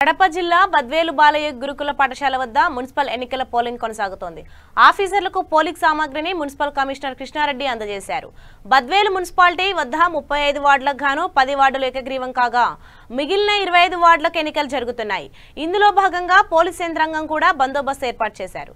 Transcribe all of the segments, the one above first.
కడప జిల్లా బద్వేలు బాలయ్య గురుకుల పాఠశాల వద్ద మున్సిపల్ ఎన్నికల పోలింగ్ కొనసాగుతోంది. ఆఫీసర్లకు పోలింగ్ సామాగ్రిని మున్సిపల్ కమిషనర్ కృష్ణారెడ్డి అందజేశారు. బద్వేలు మున్సిపాలిటీ వద్ద 35 వార్డులకు గాను 10 వార్డులు ఏకగ్రీవం కాగా మిగిలిన 25 వార్డులకు ఎన్నికలు జరుగుతున్నాయి. ఇందులో భాగంగా పోలీస్ యంత్రాంగం కూడా బందోబస్తు ఏర్పాటు చేశారు.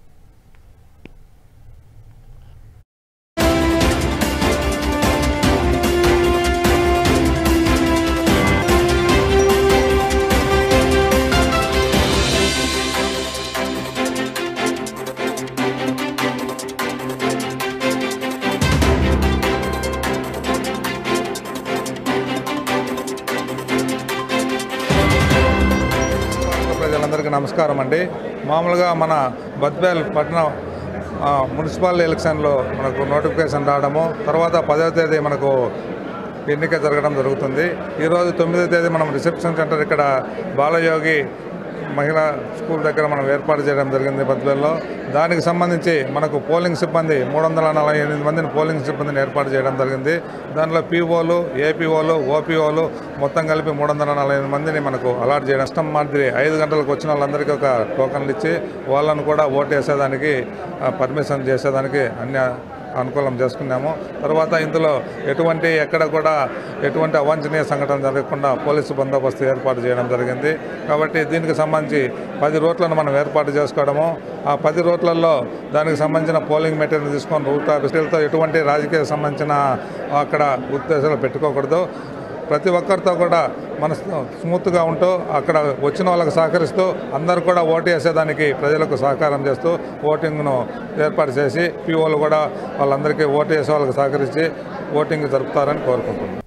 ప్రజలందరికీ నమస్కారం అండి. మామూలుగా మన బద్వేల్ పట్టణ మున్సిపల్ ఎలక్షన్లో మనకు నోటిఫికేషన్ రావడము, తర్వాత 10వ తేదీ మనకు ఎన్నిక జరగడం జరుగుతుంది. ఈరోజు 9వ తేదీ మనం రిసెప్షన్ సెంటర్ ఇక్కడ బాలయోగి మహిళా స్కూల్ దగ్గర మనం ఏర్పాటు చేయడం జరిగింది బద్వేల్లో. దానికి సంబంధించి మనకు పోలింగ్ సిబ్బంది 348 మందిని పోలింగ్ సిబ్బందిని ఏర్పాటు చేయడం జరిగింది. దాంట్లో పీఓలు, ఏపీఓలు, ఓపీఓలు మొత్తం కలిపి 348 మందిని మనకు అలాట్ చేయడం. ఇష్టం మాదిరి 5 గంటలకు వచ్చిన వాళ్ళందరికీ ఒక టోకన్లు ఇచ్చి వాళ్ళను కూడా ఓటు వేసేదానికి పర్మిషన్ చేసేదానికి అన్ని అనుకూలం చేసుకున్నాము. తర్వాత ఇందులో ఎక్కడ కూడా ఎటువంటి అవాంఛనీయ సంఘటన జరగకుండా పోలీసు బందోబస్తు ఏర్పాటు చేయడం జరిగింది. కాబట్టి దీనికి సంబంధించి 10 రూట్లను మనం ఏర్పాటు చేసుకోవడము, ఆ 10 రూట్లలో దానికి సంబంధించిన పోలింగ్ మెటీరియల్ తీసుకొని రూట్ ఆఫీసులతో ఎటువంటి రాజకీయ సంబంధించిన అక్కడ ఉద్దేశాలు పెట్టుకోకూడదు. ప్రతి ఒక్కరితో కూడా మన స్మూత్గా ఉంటూ అక్కడ వచ్చిన వాళ్ళకి సహకరిస్తూ అందరూ కూడా ఓటు వేసేదానికి ప్రజలకు సహకారం చేస్తూ ఓటింగ్ను ఏర్పాటు చేసి పీఓలు కూడా వాళ్ళందరికీ ఓటు వేసే వాళ్ళకి సహకరించి ఓటింగ్ జరుపుతారని కోరుకుంటున్నాం.